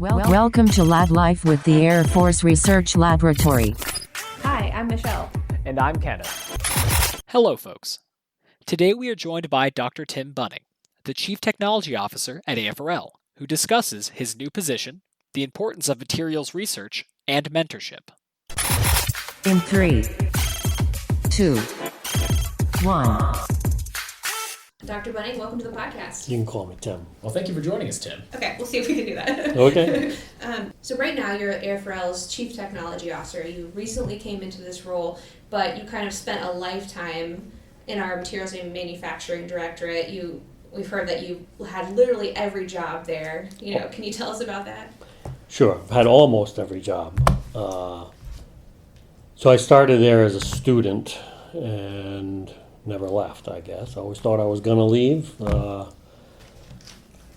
Welcome to Lab Life with the Air Force Research Laboratory. Hi, I'm Michelle. And I'm Kenneth. Hello, folks. Today we are joined by Dr. Tim Bunning, the Chief Technology Officer at AFRL, who discusses his new position, the importance of materials research, and mentorship. In 3, 2, 1. Dr. Bunning, welcome to the podcast. You can call me Tim. Well, thank you for joining us, Tim. Okay, we'll see if we can do that. Okay. So right now you're AFRL's Chief Technology Officer. You recently came into this role, but you kind of spent a lifetime in our Materials and Manufacturing Directorate. We've heard that you had literally every job there. Can you tell us about that? Sure. I've had almost every job. So I started there as a student and never left, I guess. I always thought I was going to leave.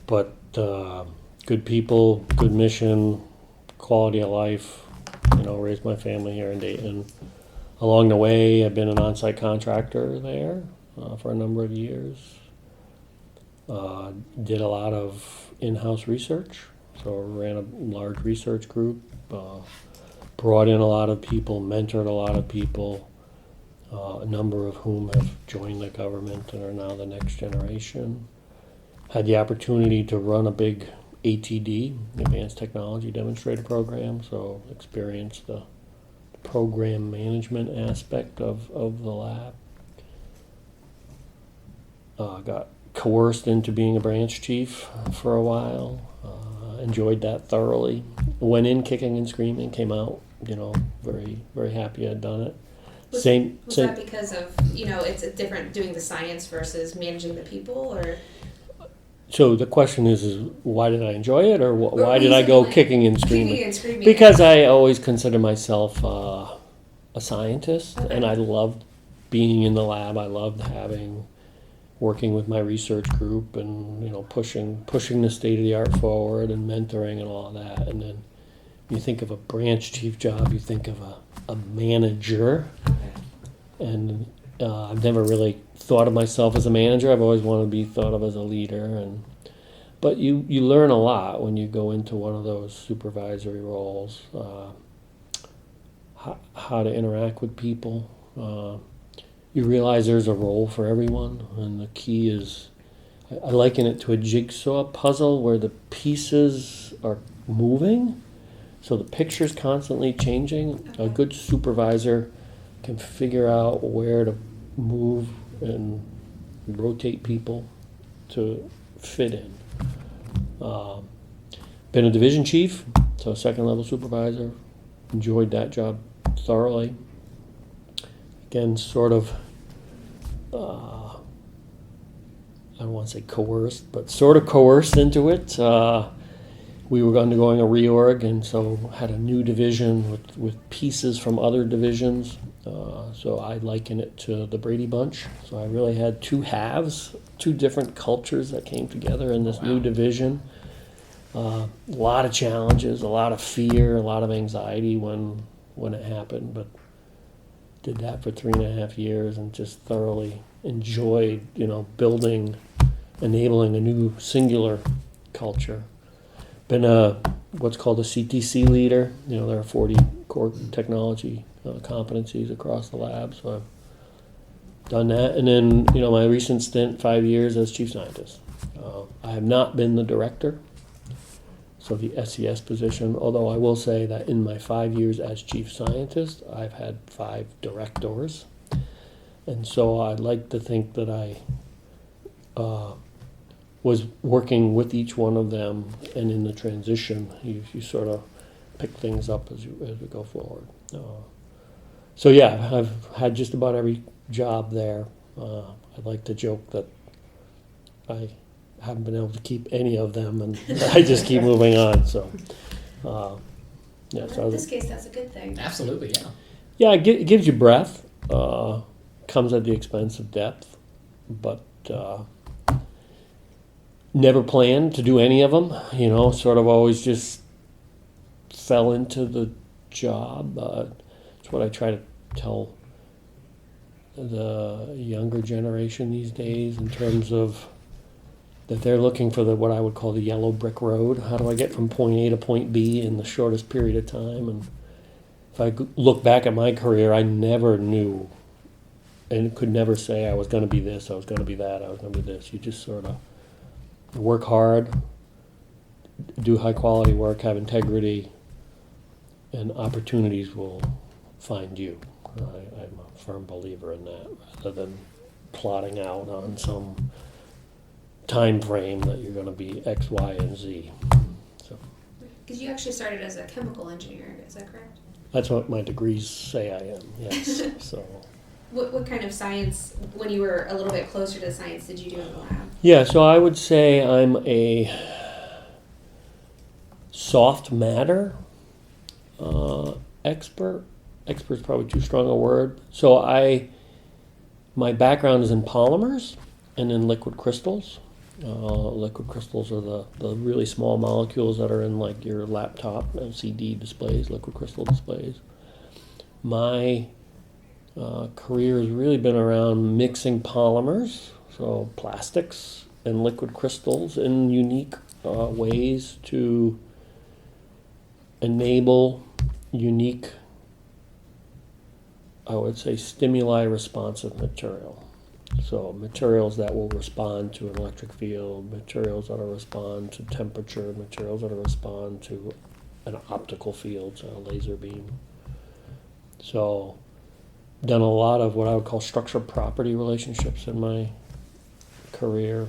But good people, good mission, quality of life, raised my family here in Dayton. Along the way, I've been an on-site contractor there for a number of years. Did a lot of in-house research. So I ran a large research group, brought in a lot of people, mentored a lot of people, a number of whom have joined the government and are now the next generation. Had the opportunity to run a big ATD, Advanced Technology Demonstrator Program, so experienced the program management aspect of the lab. Got coerced into being a branch chief for a while. Enjoyed that thoroughly. Went in kicking and screaming, came out, very, very happy I'd done it. Was that because of, it's a different doing the science versus managing the people, or? So the question is why did I enjoy it, or why did I go kicking and screaming? Kicking and screaming. Because I always consider myself a scientist, okay. And I loved being in the lab. I loved working with my research group and pushing the state of the art forward and mentoring and all of that. And then you think of a branch chief job, you think of a manager. Okay. And I've never really thought of myself as a manager. I've always wanted to be thought of as a leader. But you learn a lot when you go into one of those supervisory roles, how to interact with people. You realize there's a role for everyone, and the key is, I liken it to a jigsaw puzzle where the pieces are moving, so the picture's constantly changing. Okay. A good supervisor can figure out where to move and rotate people to fit in. Been a division chief, so second level supervisor. Enjoyed that job thoroughly. Again, sort of, I don't want to say coerced, but sort of coerced into it. We were undergoing a reorg, and so had a new division with pieces from other divisions. So I liken it to the Brady Bunch. So I really had two halves, two different cultures that came together in this new division. A lot of challenges, a lot of fear, a lot of anxiety when it happened, but did that for 3.5 years and just thoroughly enjoyed, building, enabling a new singular culture. Been what's called a CTC leader. There are 40 core technology competencies across the lab, so I've done that. And then, my recent stint, 5 years as chief scientist. I have not been the director, so the SES position, although I will say that in my 5 years as chief scientist, I've had 5 directors. And so I'd like to think that I was working with each one of them, and in the transition, you sort of pick things up as we go forward. So yeah, I've had just about every job there. I'd like to joke that I haven't been able to keep any of them, and I just keep moving on. So, yeah. So in this case, that's a good thing. Absolutely, yeah. Yeah, it gives you breadth. Comes at the expense of depth, but never planned to do any of them. Sort of always just fell into the job. It's what I try to tell the younger generation these days in terms of that they're looking for what I would call the yellow brick road. How do I get from point A to point B in the shortest period of time? And if I look back at my career, I never knew and could never say I was going to be this, I was going to be that, I was going to be this. You just sort of work hard, do high quality work, have integrity, and opportunities will find you. I'm a firm believer in that, rather than plotting out on some time frame that you're going to be X, Y, and Z. So Because you actually started as a chemical engineer, is that correct? that's what my degrees say I am. Yes. So. What kind of science, when you were a little bit closer to science, did you do in the lab? Yeah. So I would say I'm a soft matter expert. Expert's probably too strong a word. So my background is in polymers and in liquid crystals. Liquid crystals are the really small molecules that are in like your laptop LCD displays, liquid crystal displays. My career has really been around mixing polymers, so plastics and liquid crystals in unique ways to enable unique, I would say, stimuli responsive material. So materials that will respond to an electric field, materials that will respond to temperature, materials that will respond to an optical field, so a laser beam. So done a lot of what I would call structural property relationships in my career.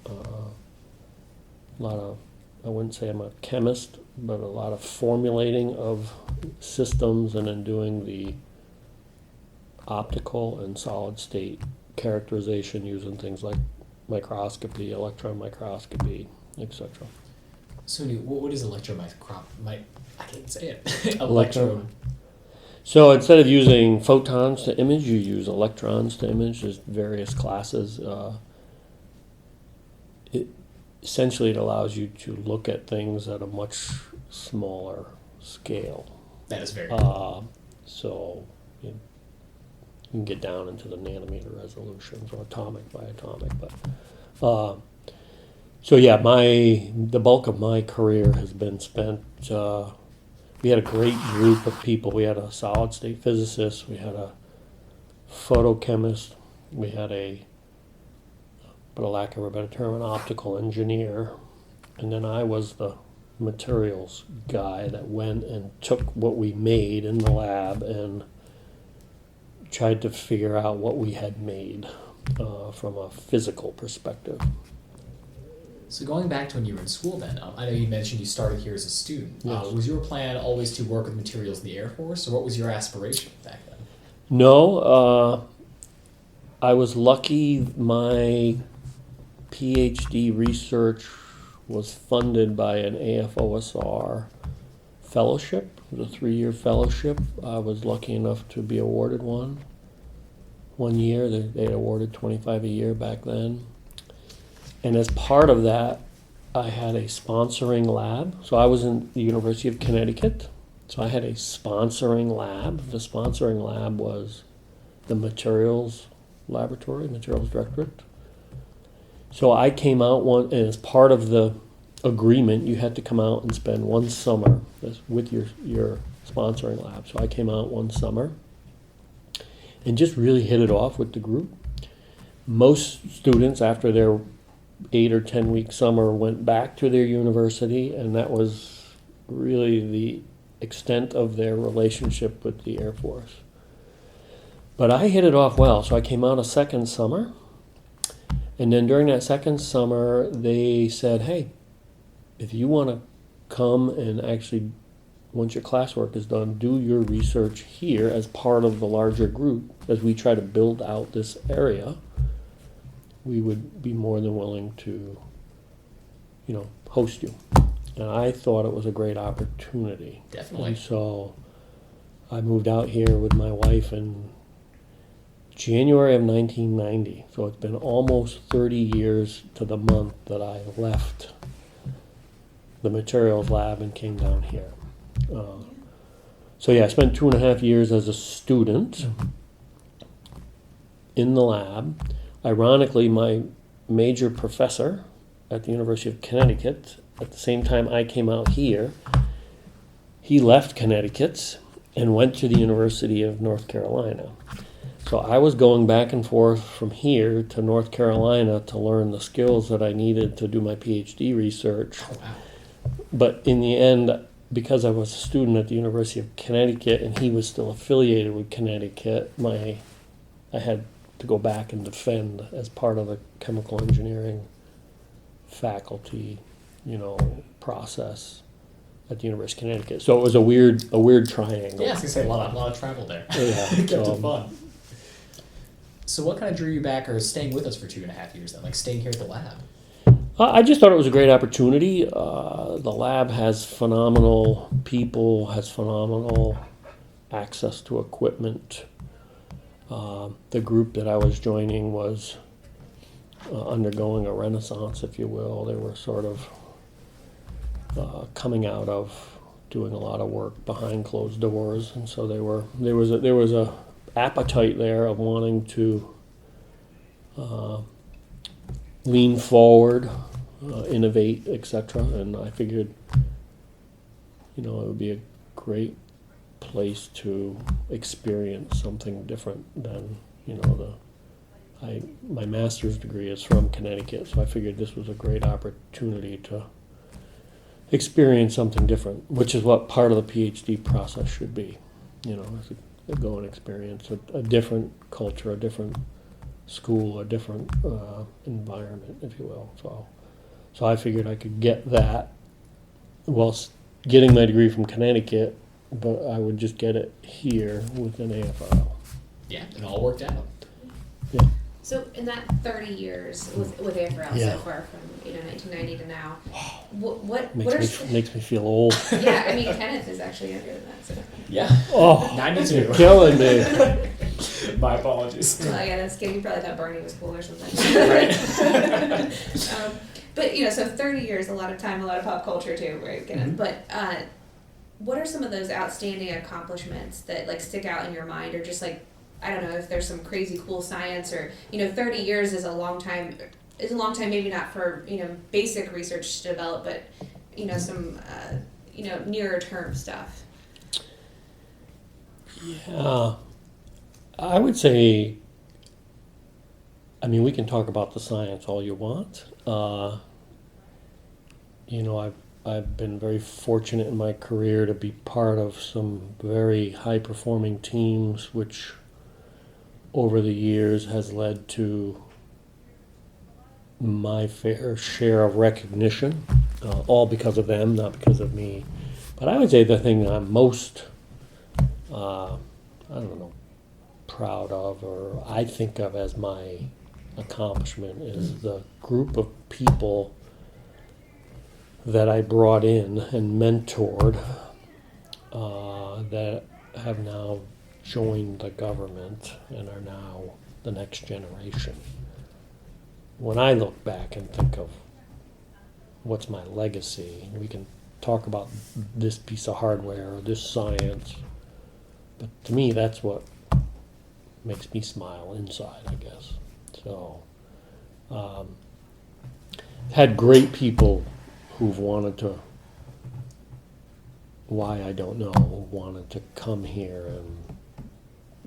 A lot of, I wouldn't say I'm a chemist, but a lot of formulating of systems and then doing the optical and solid state characterization using things like microscopy, electron microscopy, etc. So what is electron I can't say it. Electron. So instead of using photons to image, you use electrons to image. There's various classes. Essentially, it allows you to look at things at a much smaller scale. That is very So you can get down into the nanometer resolutions or atomic by atomic. But so yeah, the bulk of my career has been spent. We had a great group of people. We had a solid state physicist. We had a photochemist. We had but a lack of a better term, an optical engineer. And then I was the materials guy that went and took what we made in the lab and tried to figure out what we had made from a physical perspective. So going back to when you were in school then, I know you mentioned you started here as a student. Yes. Was your plan always to work with materials in the Air Force, or what was your aspiration back then? No, I was lucky my PhD research was funded by an AFOSR fellowship. It was a 3-year fellowship. I was lucky enough to be awarded one. 1 year, they had awarded $25 a year back then. And as part of that, I had a sponsoring lab. So I was in the University of Connecticut. So I had a sponsoring lab. The sponsoring lab was the materials laboratory, materials directorate. So I came out and as part of the agreement, you had to come out and spend one summer with your sponsoring lab. So I came out one summer and just really hit it off with the group. Most students, after their 8 or 10 week summer, went back to their university, and that was really the extent of their relationship with the Air Force. But I hit it off well, so I came out a second summer. And then during that second summer, they said, hey, if you want to come and actually, once your classwork is done, do your research here as part of the larger group, as we try to build out this area, we would be more than willing to, host you. And I thought it was a great opportunity. Definitely. And so I moved out here with my wife in January of 1990. So it's been almost 30 years to the month that I left the materials lab and came down here. So yeah, I spent 2.5 years as a student in the lab. Ironically, my major professor at the University of Connecticut. At the same time I came out here, he left Connecticut and went to the University of North Carolina. So I was going back and forth from here to North Carolina to learn the skills that I needed to do my PhD research. But in the end, because I was a student at the University of Connecticut and he was still affiliated with Connecticut, I had to go back and defend as part of the chemical engineering faculty, process at the University of Connecticut. So it was a weird triangle. Yeah, I was gonna say a lot of travel there. Yeah, Kept it fun. So what kind of drew you back or staying with us for 2.5 years then? Like staying here at the lab? I just thought it was a great opportunity. The lab has phenomenal people, has phenomenal access to equipment. The group that I was joining was undergoing a renaissance, if you will. They were sort of coming out of doing a lot of work behind closed doors, and so there was a appetite there of wanting to lean forward, innovate, etc. And I figured, it would be a great place to experience something different than, my master's degree is from Connecticut, so I figured this was a great opportunity to experience something different, which is what part of the PhD process should be. Go and experience a different culture, a different school, a different environment, if you will. So I figured I could get that whilst getting my degree from Connecticut, but I would just get it here with an AFRL. Yeah, it all worked out. Yeah. So in that 30 years with AFRL Yeah. so far, from 1990 to now, what Makes are me feel old. yeah, I mean Kenneth is actually younger than that. So. Yeah. Oh, 92. you're killing me. My apologies. Well, yeah, that's good. You probably thought Bunning was cool or something. Right. But so 30 years, a lot of time, a lot of pop culture too, right? Mm-hmm. But what are some of those outstanding accomplishments that like stick out in your mind, or just like, I don't know if there's some crazy cool science, or 30 years is a long time. Is a long time, maybe not for basic research to develop, but some nearer term stuff. Yeah, I would say. I mean, we can talk about the science all you want. I've been very fortunate in my career to be part of some very high performing teams, which over the years has led to my fair share of recognition, all because of them, not because of me. But I would say the thing I'm most, proud of, or I think of as my accomplishment, is the group of people that I brought in and mentored that have now joined the government and are now the next generation. When I look back and think of what's my legacy, we can talk about this piece of hardware or this science, but to me that's what makes me smile inside, I guess. So, had great people who've wanted to, why I don't know, wanted to come here and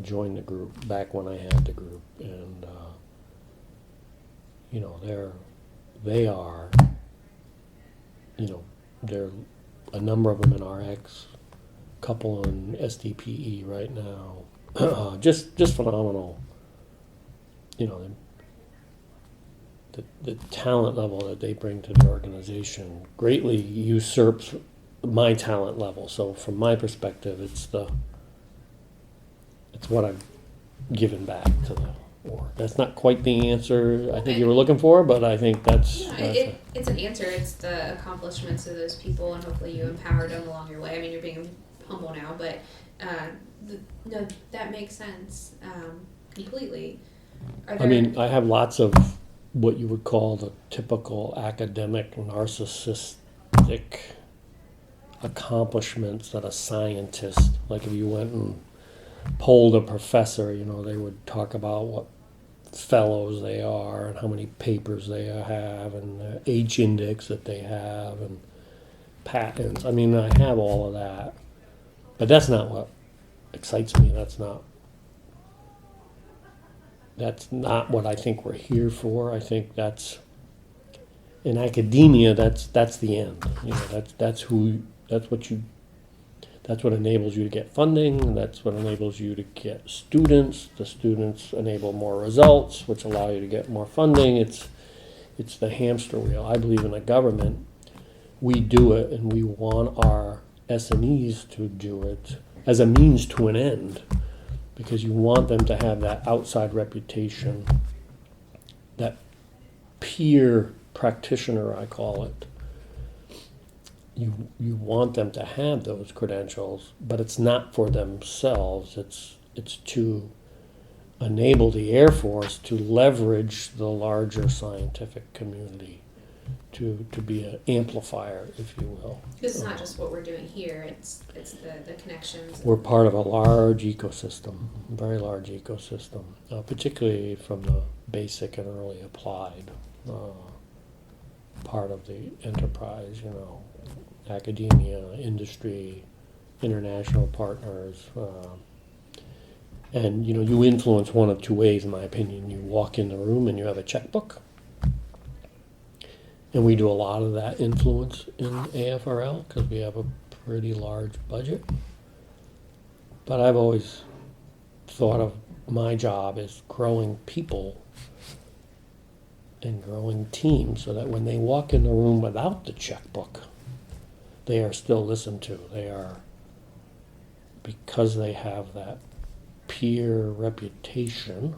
join the group back when I had the group, and they are, there are a number of them in RX, a couple in SDPE right now, just phenomenal. The talent level that they bring to the organization greatly usurps my talent level. So from my perspective, it's what I've given back to the org. That's not quite the answer I think you were looking for, but I think that's... It's an answer. It's the accomplishments of those people, and hopefully you empowered them along your way. I mean, you're being humble now, but no, that makes sense completely. I have lots of what you would call the typical academic narcissistic accomplishments that a scientist, like if you went and polled a professor, they would talk about what fellows they are and how many papers they have and the H index that they have and patents. I mean, I have all of that, but that's not what excites me. That's not what I think we're here for. I think that's in academia. That's the end. You know, that's what enables you to get funding. That's what enables you to get students. The students enable more results, which allow you to get more funding. It's the hamster wheel. I believe in a government. We do it, and we want our SMEs to do it as a means to an end, because you want them to have that outside reputation, that peer practitioner, I call it. You want them to have those credentials, but it's not for themselves. It's to enable the Air Force to leverage the larger scientific community, to be an amplifier, if you will. This is not just what we're doing here, it's the connections. We're part of a large ecosystem, a very large ecosystem, particularly from the basic and early applied part of the enterprise, you know, academia, industry, international partners. And, you know, you influence one of two ways, in my opinion. You walk in the room and you have a checkbook. And we do a lot of that influence in AFRL because we have a pretty large budget. But I've always thought of my job as growing people and growing teams so that when they walk in the room without the checkbook, they are still listened to. They are, because they have that peer reputation,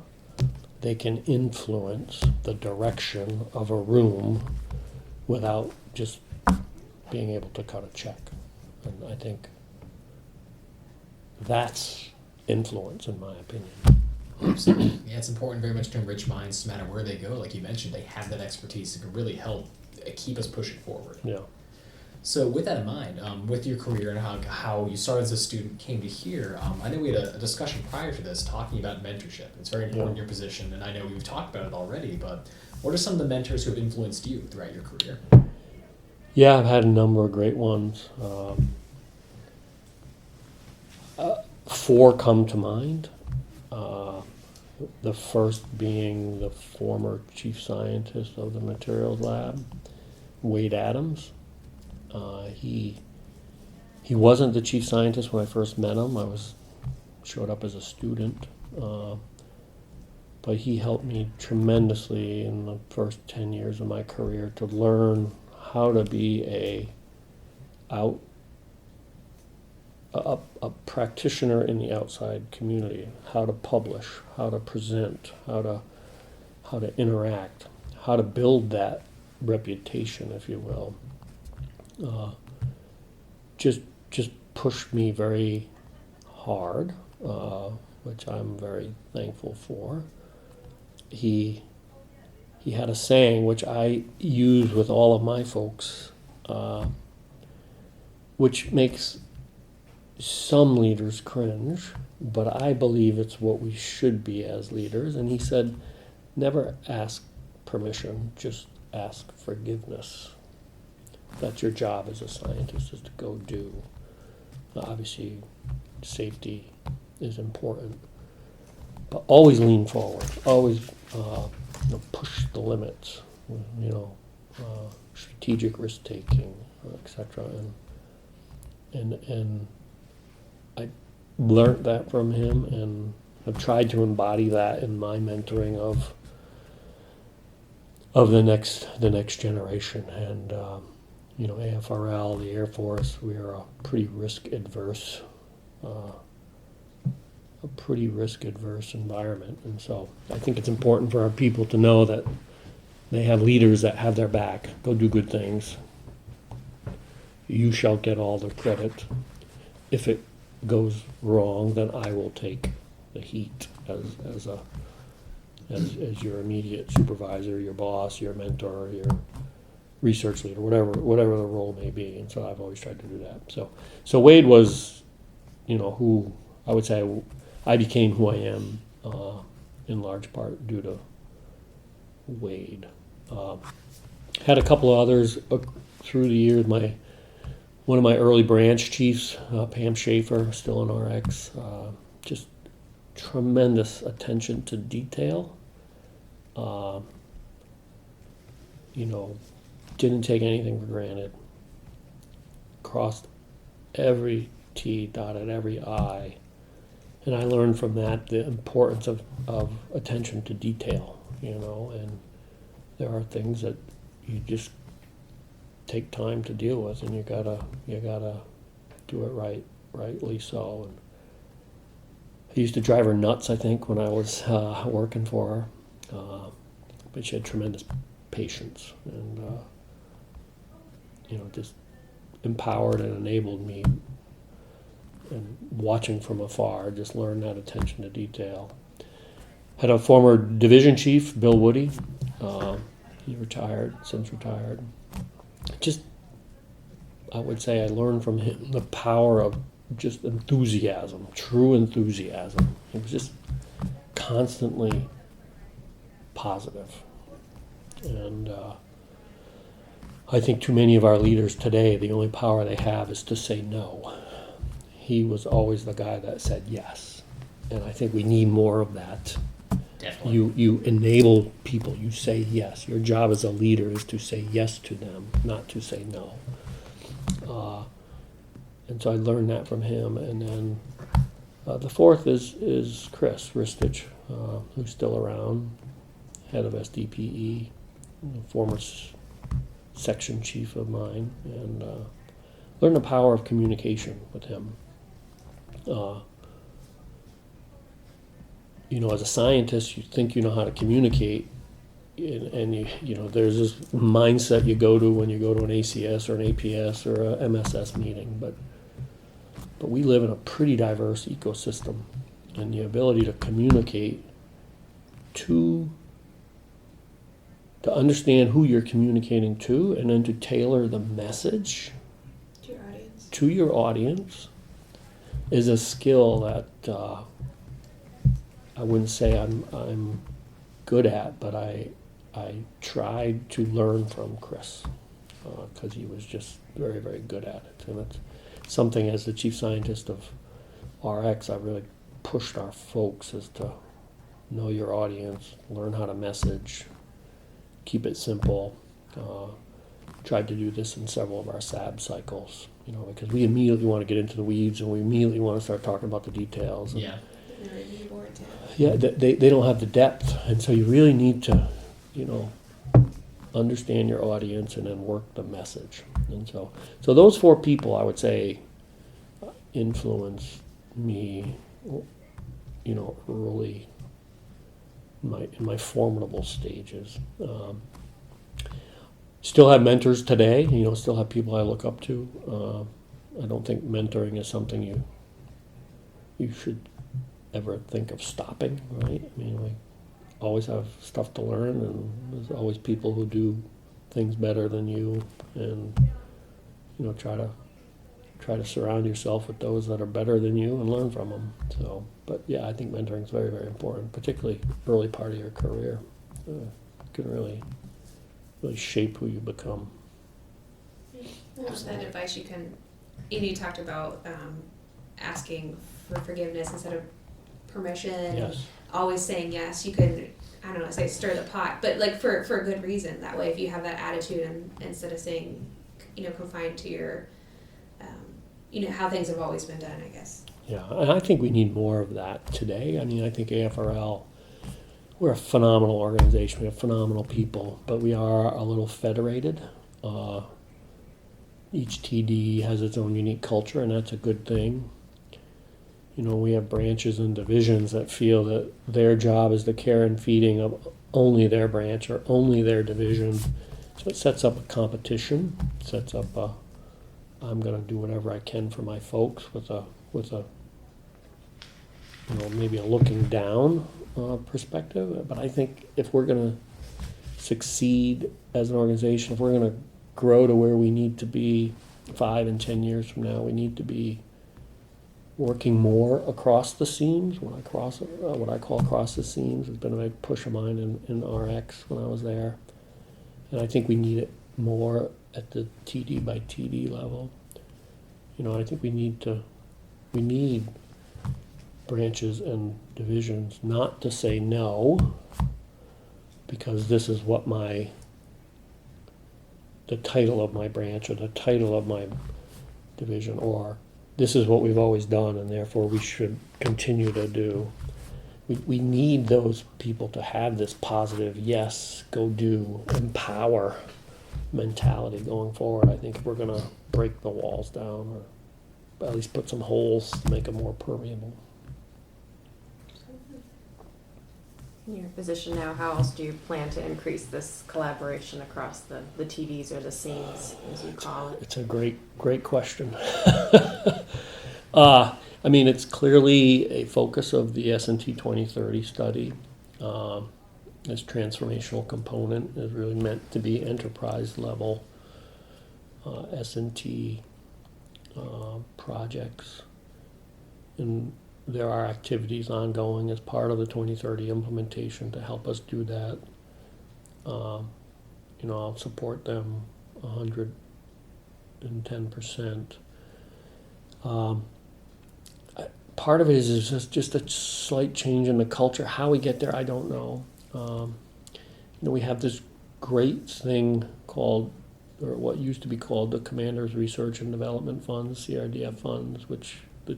they can influence the direction of a room without just being able to cut a check. And I think that's influence, in my opinion. Absolutely. Yeah, it's important very much to enrich minds no matter where they go. Like you mentioned, they have that expertise that can really help keep us pushing forward. Yeah. So with that in mind, with your career and how you started as a student, came to here, I know we had a discussion prior to this talking about mentorship. It's very important in your position, and I know we've talked about it already, but what are some of the mentors who have influenced you throughout your career? Yeah, I've had a number of great ones. Four come to mind. The first being the former chief scientist of the materials lab, Wade Adams. He wasn't the chief scientist when I first met him. I showed up as a student, but he helped me tremendously in the first 10 years of my career to learn how to be a practitioner in the outside community, how to publish, how to present, how to interact, how to build that reputation, if you will. Just pushed me very hard, which I'm very thankful for. He had a saying which I use with all of my folks, which makes some leaders cringe, but I believe it's what we should be as leaders. And he said, never ask permission, just ask forgiveness. That's your job as a scientist, is to go do. Obviously, safety is important, but always lean forward. Always push the limits. Strategic risk taking, etc. And I learned that from him, and I've tried to embody that in my mentoring of the next generation. And AFRL, the Air Force, we are a pretty risk adverse environment, and so I think it's important for our people to know that they have leaders that have their back. Go do good things. You shall get all the credit. If it goes wrong, then I will take the heat as your immediate supervisor, your boss, your mentor, your research leader, whatever the role may be. And so I've always tried to do that. So Wade was, who I would say I became who I am in large part due to Wade. Had a couple of others through the years. One of my early branch chiefs, Pam Schaefer, still in RX, just tremendous attention to detail. Didn't take anything for granted. Crossed every T, dotted every I. And I learned from that the importance of attention to detail, and there are things that you just take time to deal with, and you gotta do it rightly so. And I used to drive her nuts, I think, when I was working for her, but she had tremendous patience, and just empowered and enabled me. And watching from afar, just learned that attention to detail. Had a former division chief, Bill Woody. He since retired. Just, I would say I learned from him the power of just enthusiasm, true enthusiasm. It was just constantly positive. And I think too many of our leaders today, the only power they have is to say no. He was always the guy that said yes. And I think we need more of that. Definitely. You enable people, you say yes. Your job as a leader is to say yes to them, not to say no. And so I learned that from him. And then the fourth is Chris Ristich, who's still around, head of SDPE, former section chief of mine, and learned the power of communication with him. As a scientist, you think you know how to communicate, and there's this mindset you go to when you go to an ACS or an APS or a MSS meeting, but we live in a pretty diverse ecosystem, and the ability to communicate to understand who you're communicating to, and then to tailor the message to your audience is a skill that I wouldn't say I'm good at, but I tried to learn from Chris because he was just very, very good at it. And it's something, as the chief scientist of RX, I really pushed our folks is to know your audience, learn how to message, keep it simple. Tried to do this in several of our SAB cycles, because we immediately want to get into the weeds and we immediately want to start talking about the details. Yeah. Yeah, they don't have the depth, and so you really need to, understand your audience and then work the message. And so those four people, I would say, influenced me, early in my formidable stages. Still have mentors today, still have people I look up to. I don't think mentoring is something you should ever think of stopping, right? I mean, we always have stuff to learn, and there's always people who do things better than you, and try to surround yourself with those that are better than you and learn from them. So, but yeah, I think mentoring is very, very important, particularly early part of your career. Can really shape who you become. What's that advice you talked about asking for forgiveness instead of permission, Yes. and always saying yes. You could, I don't know, say stir the pot, but like for a good reason. That way, if you have that attitude, and instead of saying, confined to your, how things have always been done, I guess. Yeah, and I think we need more of that today. I mean, I think AFRL, we're a phenomenal organization. We have phenomenal people, but we are a little federated. Each TD has its own unique culture, and that's a good thing. We have branches and divisions that feel that their job is the care and feeding of only their branch or only their division. So it sets up a competition, sets up I'm going to do whatever I can for my folks with a maybe a looking down perspective. But I think if we're going to succeed as an organization, if we're going to grow to where we need to be 5 and 10 years from now, we need to be working more across the seams. What I call across the seams has been a big push of mine in RX when I was there, and I think we need it more at the TD by TD level. I think we need branches and divisions not to say no because this is what the title of my branch or the title of my division, or this is what we've always done and therefore we should continue to do. We need those people to have this positive, yes, go do, empower mentality going forward. I think if we're going to break the walls down or at least put some holes to make them more permeable. In your position now, how else do you plan to increase this collaboration across the TDs or the seams, as you call it? It's a great question. It's clearly a focus of the S&T 2030 study. This transformational component is really meant to be enterprise level S&T projects. And there are activities ongoing as part of the 2030 implementation to help us do that. I'll support them 110%. Part of it is just a slight change in the culture. How we get there, I don't know. We have this great thing called, or what used to be called, the Commanders Research and Development Funds, CRDF funds, which the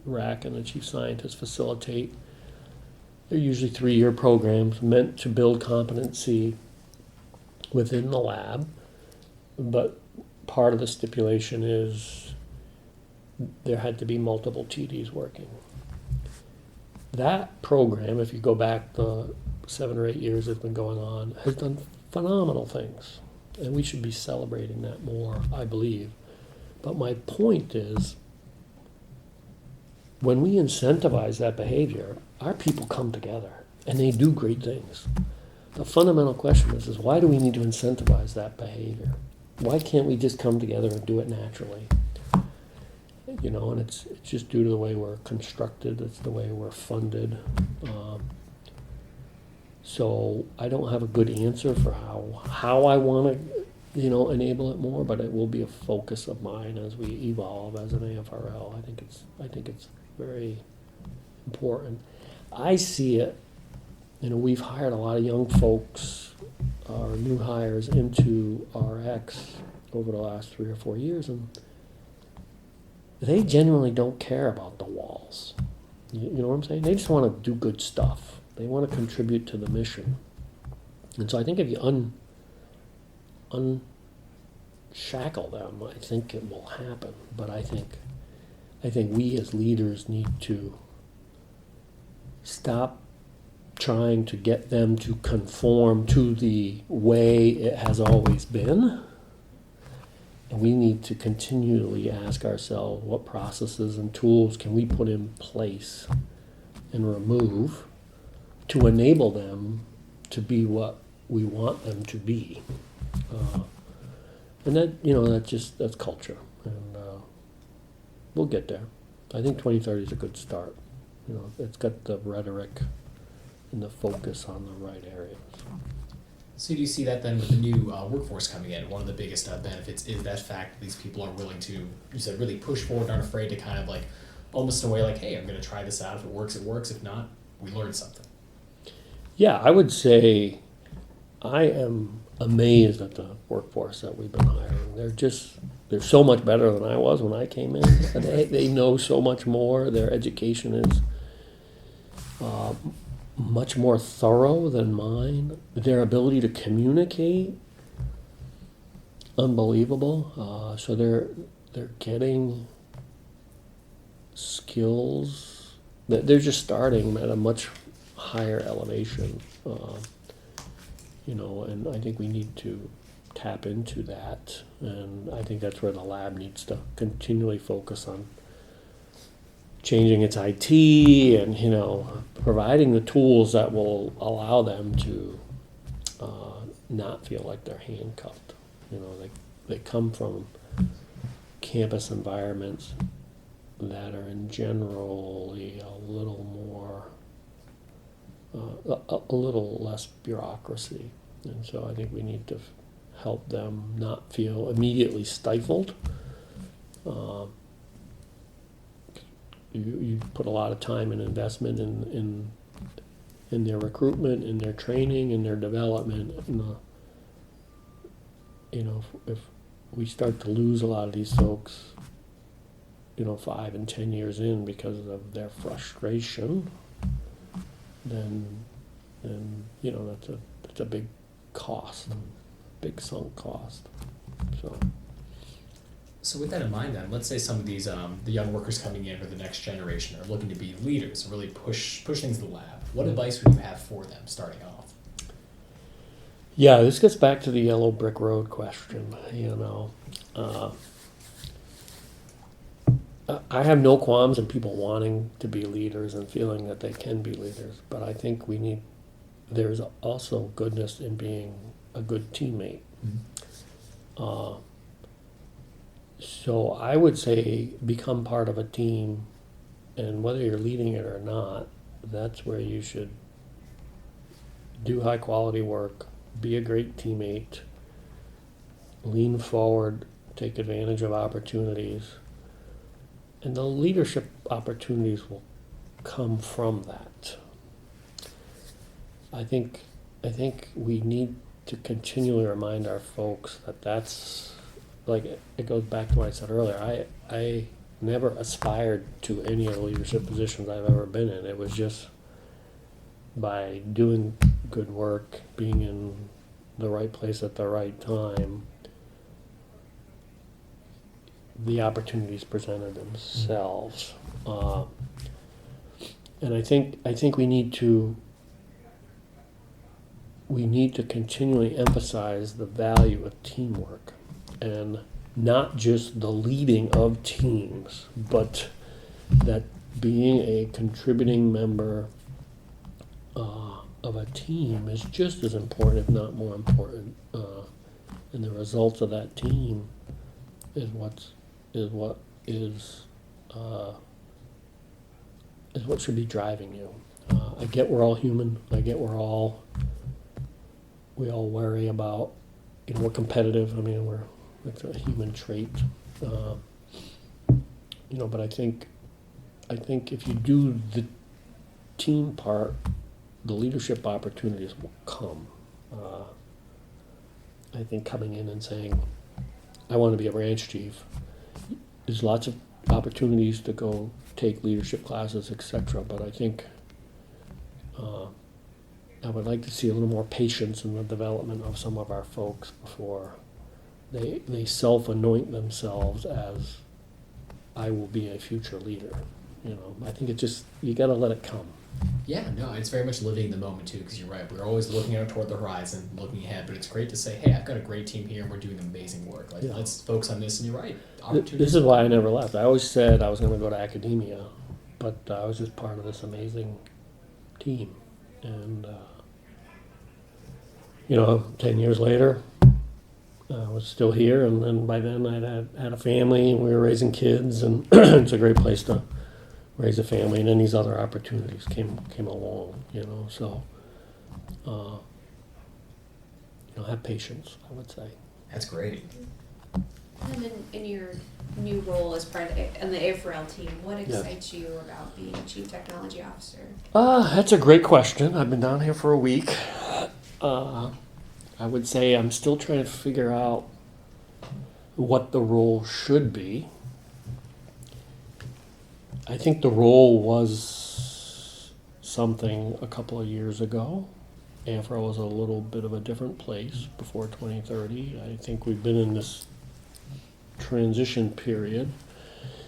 RAC and the chief scientists facilitate. They're usually 3-year programs meant to build competency within the lab, but part of the stipulation is there had to be multiple TDs working. That program, if you go back the 7 or 8 years it's been going on, has done phenomenal things, and we should be celebrating that more, I believe. But my point is, when we incentivize that behavior, our people come together and they do great things. The fundamental question is why do we need to incentivize that behavior? Why can't we just come together and do it naturally? And it's just due to the way we're constructed, it's the way we're funded. So I don't have a good answer for how I want to, enable it more, but it will be a focus of mine as we evolve as an AFRL. I think it's very important. I see it. We've hired a lot of young folks, our new hires into RX over the last 3 or 4 years, and they genuinely don't care about the walls. You know what I'm saying? They just want to do good stuff. They want to contribute to the mission. And so I think if you unshackle them, I think it will happen. But I think we as leaders need to stop trying to get them to conform to the way it has always been. And we need to continually ask ourselves what processes and tools can we put in place and remove to enable them to be what we want them to be. And that's culture. And we'll get there. I think 2030 is a good start. It's got the rhetoric and the focus on the right areas. So do you see that then with the new workforce coming in? One of the biggest benefits is that fact that these people are willing to, you said, really push forward, aren't afraid to kind of like, almost in a way like, hey, I'm going to try this out. If it works, it works. If not, we learned something. Yeah, I would say I am amazed at the workforce that we've been hiring. They're so much better than I was when I came in. And they know so much more. Their education is much more thorough than mine. Their ability to communicate, unbelievable. So they're getting skills that they're just starting at a much higher elevation. And I think we need to tap into that. And I think that's where the lab needs to continually focus on changing its IT and, providing the tools that will allow them to not feel like they're handcuffed. They come from campus environments that are in generally a little more, a little less bureaucracy. And so I think we need to help them not feel immediately stifled. You put a lot of time and investment in their recruitment, in their training, in their development. And, if we start to lose a lot of these folks, 5 and 10 years in because of their frustration, then that's a big cost, big sunk cost. So with that in mind then, let's say some of these, the young workers coming in or the next generation are looking to be leaders and really push things to the lab. What advice would you have for them starting off? Yeah, this gets back to the yellow brick road question, I have no qualms in people wanting to be leaders and feeling that they can be leaders, but I think there's also goodness in being a good teammate. Mm-hmm. So I would say become part of a team, and whether you're leading it or not, that's where you should do high quality work, be a great teammate, lean forward, take advantage of opportunities, and the leadership opportunities will come from that. I think we need to continually remind our folks that that's, like, it goes back to what I said earlier. I never aspired to any of the leadership positions I've ever been in. It was just by doing good work, being in the right place at the right time, the opportunities presented themselves. And I think we need to continually emphasize the value of teamwork, and not just the leading of teams, but that being a contributing member of a team is just as important, if not more important, and the results of that team is what should be driving you. I get we're all human. I get we all worry about, we're competitive. I mean, it's a human trait. But I think if you do the team part, the leadership opportunities will come. I think coming in and saying, I want to be a branch chief, there's lots of opportunities to go take leadership classes, etc. But I think I would like to see a little more patience in the development of some of our folks before they self-anoint themselves as, I will be a future leader. I think you got to let it come. Yeah, no, it's very much living in the moment too, because you're right. We're always looking out toward the horizon, looking ahead, but it's great to say, hey, I've got a great team here and we're doing amazing work. Let's focus on this, and you're right. This is why I never left. I always said I was going to go to academia, but I was just part of this amazing team. And, 10 years later, I was still here, and then by then I'd had a family, and we were raising kids, and it's a great place to raise a family, and then these other opportunities came along, so have patience, I would say. That's great. And then in your new role as part of on the AFRL team, what excites you about being Chief Technology Officer? That's a great question. I've been down here for a week. I would say I'm still trying to figure out what the role should be. I think the role was something a couple of years ago. AFRL was a little bit of a different place before 2030. I think we've been in this transition period.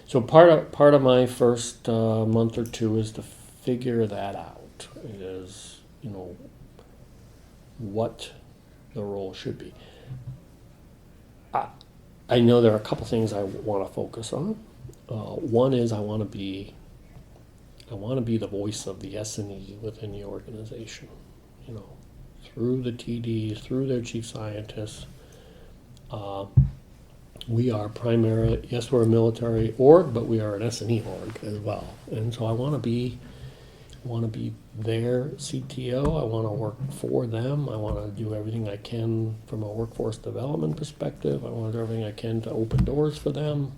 So part of my first month or two is to figure that out. Is what the role should be. I know there are a couple things I want to focus on. One is I want to be the voice of the S&E within the organization, through the TDs, through their chief scientists. we are primarily, yes, we're a military org, but we are an S&E org as well. And so I want to be their CTO. I want to work for them. I want to do everything I can from a workforce development perspective. I want to do everything I can to open doors for them.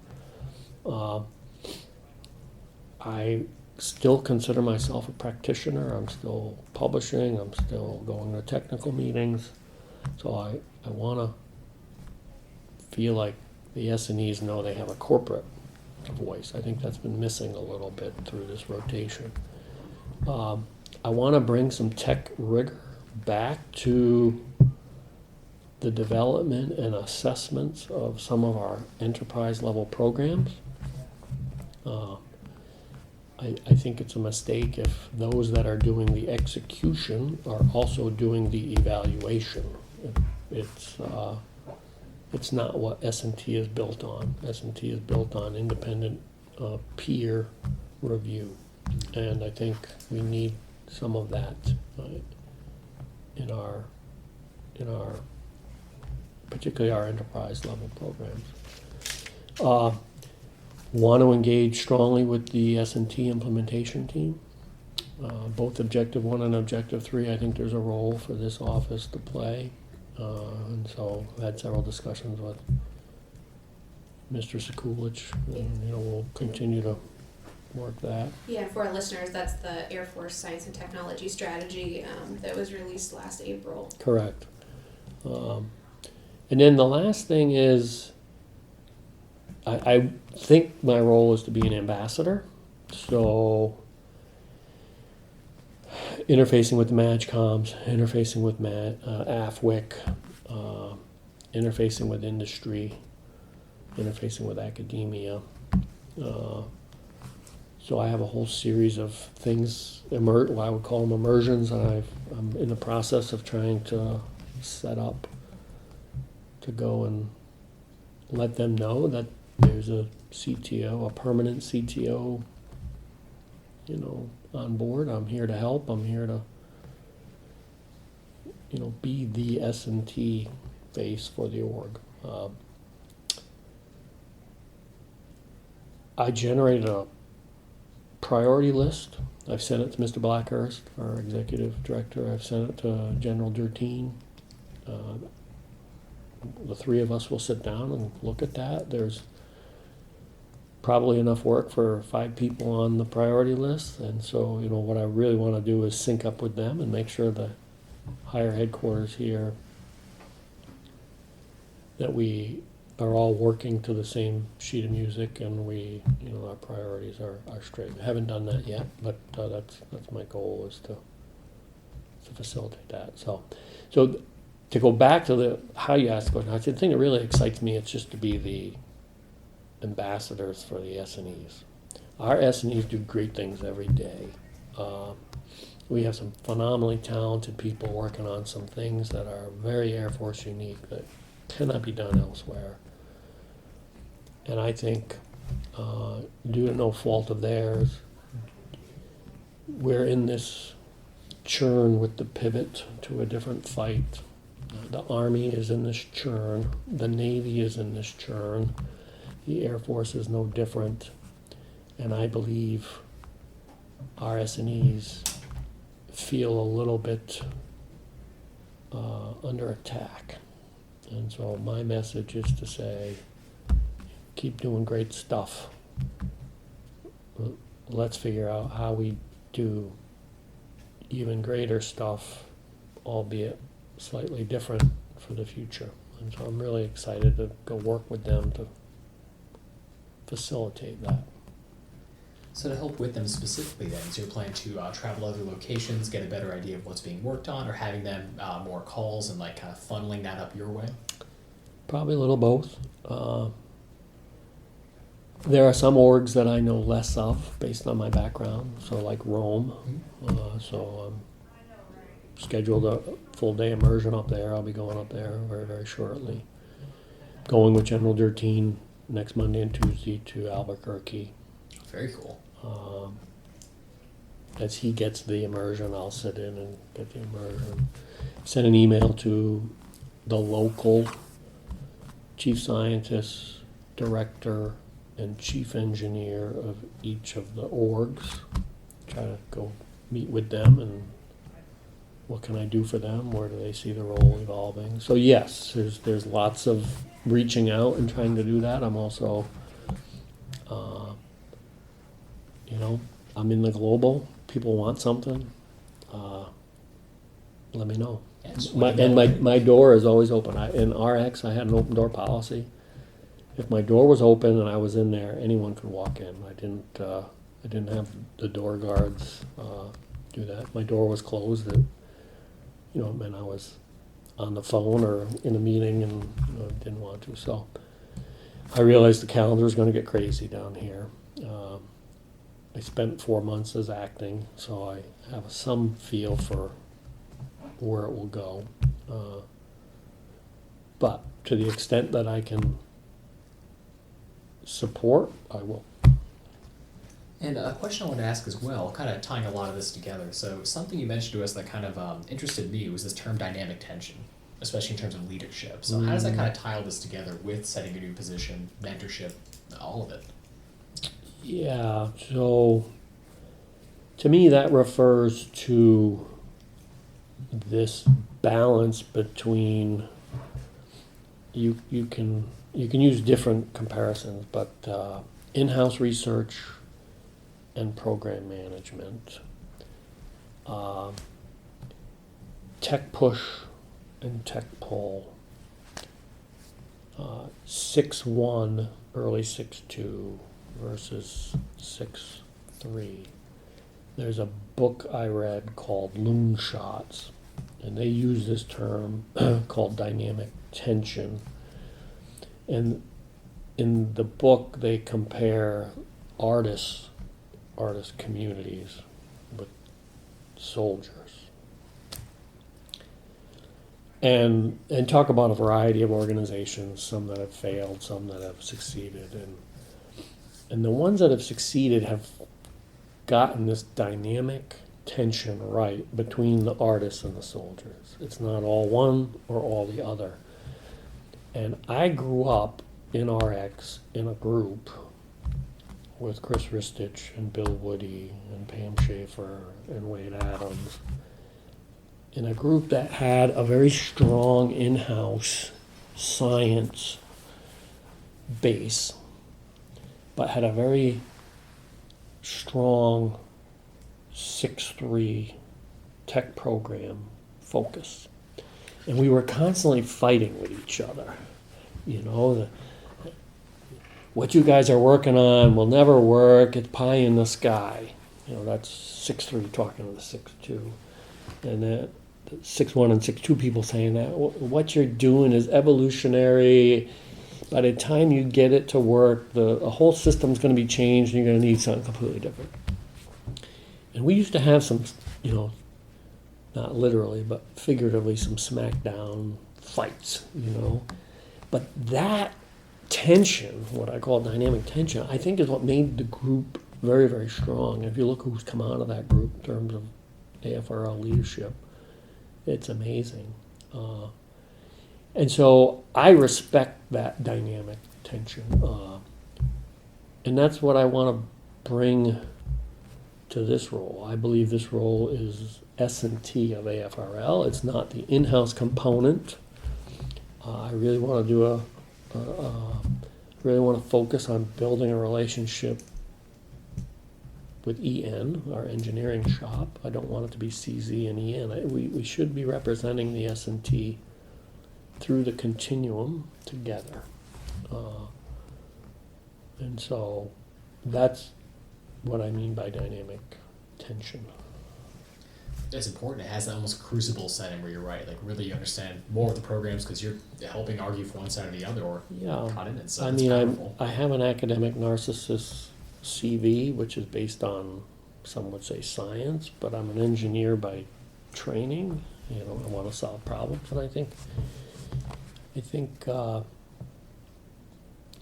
I still consider myself a practitioner. I'm still publishing. I'm still going to technical meetings. So I want to feel like the S&Es know they have a corporate voice. I think that's been missing a little bit through this rotation. I want to bring some tech rigor back to the development and assessments of some of our enterprise level programs. I think it's a mistake if those that are doing the execution are also doing the evaluation. It's not what S&T is built on. S&T is built on independent peer review, and I think we need some of that in our particularly our enterprise level programs. Want to engage strongly with the S&T implementation team. Both Objective 1 and Objective 3, I think there's a role for this office to play. And so I've had several discussions with Mr. Sekulich, and we'll continue to work that. Yeah, for our listeners, that's the Air Force Science and Technology Strategy that was released last April. Correct. And then the last thing is, I think my role is to be an ambassador. So interfacing with the MAGCOMs, interfacing with AFWIC, interfacing with industry, interfacing with academia. So I have a whole series of things, what I would call them immersions, and I'm in the process of trying to set up to go and let them know that there's a CTO, a permanent CTO, on board. I'm here to help. I'm here to, be the S&T face for the org. I generated a priority list. I've sent it to Mr. Blackhurst, our executive director. I've sent it to General Durteen. The three of us will sit down and look at that. There's probably enough work for 5 people on the priority list, and so what I really want to do is sync up with them and make sure the higher headquarters here that we are all working to the same sheet of music, and we our priorities are straight. I haven't done that yet, but that's my goal, is to facilitate that. So to go back to how you asked the question, I think the thing that really excites me is just to be the ambassadors for the S&Es. Our S&Es do great things every day. We have some phenomenally talented people working on some things that are very Air Force unique that cannot be done elsewhere. And I think, due to no fault of theirs, we're in this churn with the pivot to a different fight. The Army is in this churn. The Navy is in this churn. The Air Force is no different, and I believe our S&Es feel a little bit under attack. And so my message is to say, keep doing great stuff. Let's figure out how we do even greater stuff, albeit slightly different, for the future. And so I'm really excited to go work with them to facilitate that. So to help with them specifically then, is your plan to travel to other locations, get a better idea of what's being worked on, or having them more calls and kind of funneling that up your way? Probably a little both. There are some orgs that I know less of based on my background, so like Rome. So I'm scheduled a full day immersion up there. I'll be going up there very, very shortly. Going with General Durteen next Monday and Tuesday to Albuquerque. Very cool. As he gets the immersion, I'll sit in and get the immersion. Send an email to the local chief scientists director and chief engineer of each of the orgs. Try to go meet with them and what can I do for them? Where do they see the role evolving? So yes, there's lots of reaching out and trying to do that. I'm also, I'm in the global. People want something. Let me know. Yes, My door is always open. In RX, I had an open door policy. If my door was open and I was in there, anyone could walk in. I didn't have the door guards do that. My door was closed. It meant I was on the phone or in a meeting and didn't want to. So I realized the calendar is going to get crazy down here. I spent 4 months as acting, so I have some feel for where it will go. But to the extent that I can support, I will. And a question I wanted to ask as well, kind of tying a lot of this together. So something you mentioned to us that kind of interested me was this term dynamic tension, especially in terms of leadership. So how does that kind of tie all this together with setting a new position, mentorship, all of it? Yeah, so to me that refers to this balance between you can use different comparisons, but in-house research and program management, tech push and tech pull, 6-1, early 6-2 versus 6-3. There's a book I read called Loon Shots, and they use this term called dynamic tension. And in the book, they compare artist communities with soldiers, and talk about a variety of organizations, some that have failed, some that have succeeded, and the ones that have succeeded have gotten this dynamic tension right between the artists and the soldiers. It's not all one or all the other. And I grew up in RX in a group with Chris Ristich and Bill Woody and Pam Schaefer and Wade Adams, in a group that had a very strong in-house science base, but had a very strong 6-3 tech program focus. And we were constantly fighting with each other. What you guys are working on will never work. It's pie in the sky. That's 6-3 talking to the 6-2. And the 6-1 and 6-2 people saying that what you're doing is evolutionary. By the time you get it to work, the whole system's going to be changed and you're going to need something completely different. And we used to have some, not literally, but figuratively, some smackdown fights, But that tension, what I call dynamic tension, I think is what made the group very, very strong. If you look who's come out of that group in terms of AFRL leadership, it's amazing. And so I respect that dynamic tension. And that's what I want to bring to this role. I believe this role is S&T of AFRL. It's not the in-house component. I really want to really want to focus on building a relationship with EN, our engineering shop. I don't want it to be CZ and EN. We should be representing the S&T through the continuum together. And so that's what I mean by dynamic tension. It's important. It has that almost crucible setting where you're right, like really you understand more of the programs because you're helping argue for one side or the other, or caught in it. So I have an academic narcissist CV, which is based on, some would say, science, but I'm an engineer by training. I want to solve problems, and I think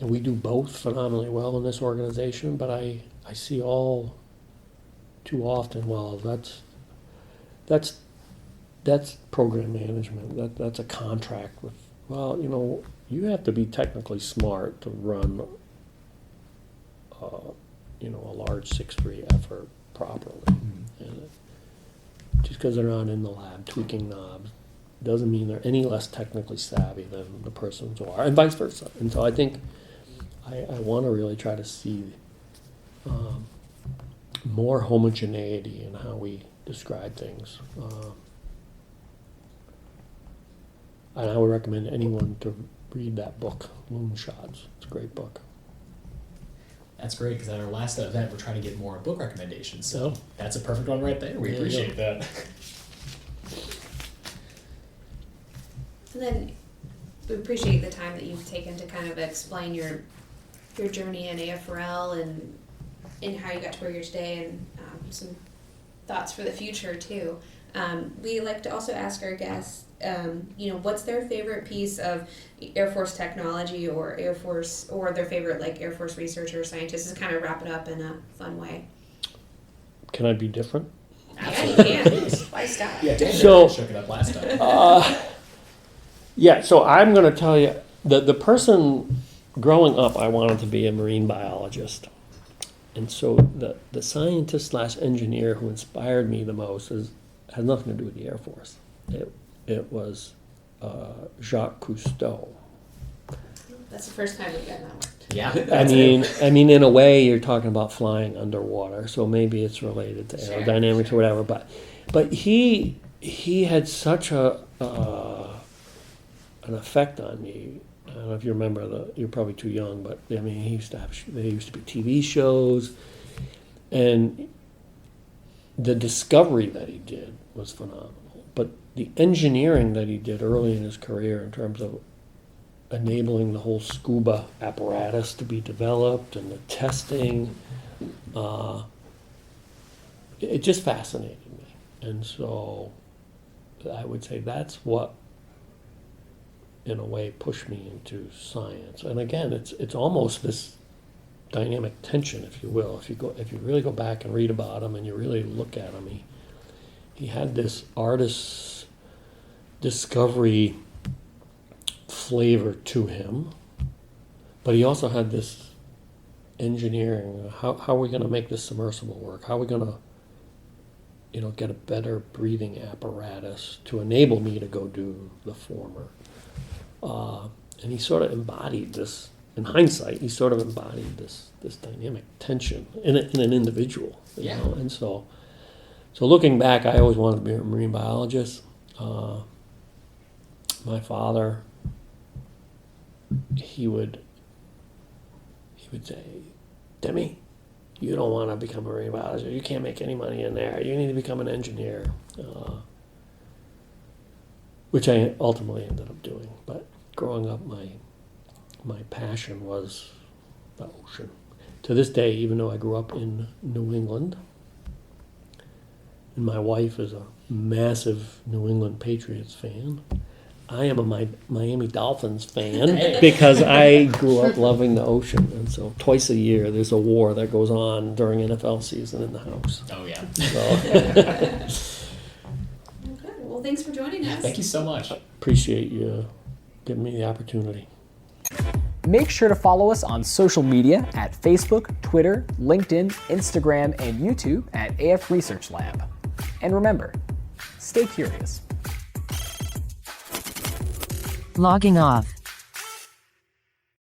and we do both phenomenally well in this organization, but I see all too often, well, that's program management. That's a contract with, you have to be technically smart to run, a large 6.3 effort properly. And just because they're not in the lab tweaking knobs doesn't mean they're any less technically savvy than the persons who are, and vice versa. And so I think I want to really try to see more homogeneity in how we describe things. And I would recommend anyone to read that book, Moonshots. It's a great book. That's great, because at our last event, we're trying to get more book recommendations. So Oh. that's a perfect one right there. We There you appreciate that. And then we appreciate the time that you've taken to kind of explain your journey in AFRL and how you got to where you're today, and some thoughts for the future too. We like to also ask our guests, what's their favorite piece of Air Force technology or Air Force, or their favorite like Air Force researcher or scientist, to kind of wrap it up in a fun way. Can I be different? Yeah, you can. Why stop? Yeah, Dan So- shook it up last time. Yeah, so I'm going to tell you, the person growing up, I wanted to be a marine biologist. And so the scientist / engineer who inspired me the most has nothing to do with the Air Force. It was Jacques Cousteau. That's the first time we've gotten that one. Yeah. I mean, in a way, you're talking about flying underwater, so maybe it's related to Sure, aerodynamics sure. or whatever. But he had such an effect on me. I don't know if you remember you're probably too young, but I mean, there used to be TV shows, and the discovery that he did was phenomenal. But the engineering that he did early in his career in terms of enabling the whole scuba apparatus to be developed and the testing, it just fascinated me. And so I would say that's what, in a way, pushed me into science. And again, it's almost this dynamic tension, if you will. If you really go back and read about him and you really look at him, he had this artist's discovery flavor to him, but he also had this engineering. How are we going to make this submersible work? How are we going to get a better breathing apparatus to enable me to go do the former? And he sort of embodied this. In hindsight, he sort of embodied this dynamic tension in an individual. You know? And so looking back, I always wanted to be a marine biologist. My father, he would say, "Demi, you don't want to become a marine biologist. You can't make any money in there. You need to become an engineer," which I ultimately ended up doing. But growing up, my passion was the ocean. To this day, even though I grew up in New England, and my wife is a massive New England Patriots fan, I am a Miami Dolphins fan because I grew up loving the ocean. And so twice a year there's a war that goes on during NFL season in the house. Oh, yeah. So Okay. Well, thanks for joining us. Thank you so much. appreciate you giving me the opportunity. Make sure to follow us on social media at Facebook, Twitter, LinkedIn, Instagram, and YouTube at AF Research Lab. And remember, stay curious. Logging off.